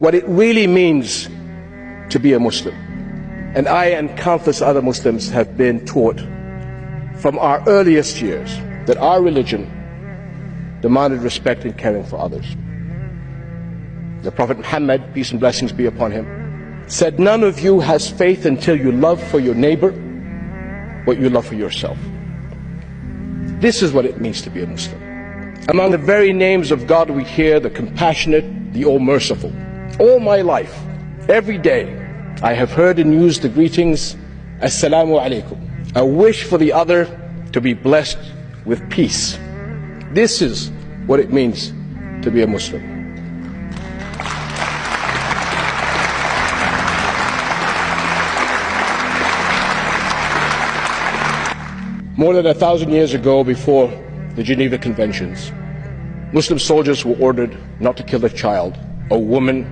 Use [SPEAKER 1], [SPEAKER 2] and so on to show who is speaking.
[SPEAKER 1] what it really means to be a Muslim. And I and countless other Muslims have been taught from our earliest years that our religion demanded respect and caring for others. The Prophet Muhammad, peace and blessings be upon him, said, "None of you has faith until you love for your neighbor what you love for yourself." This is what it means to be a Muslim. Among the very names of God we hear the compassionate, the all-merciful. All my life, every day, I have heard and used the greetings, Assalamu alaikum, a wish for the other to be blessed with peace. This is what it means to be a Muslim. More than 1,000 years ago, before the Geneva Conventions, Muslim soldiers were ordered not to kill a child, a woman,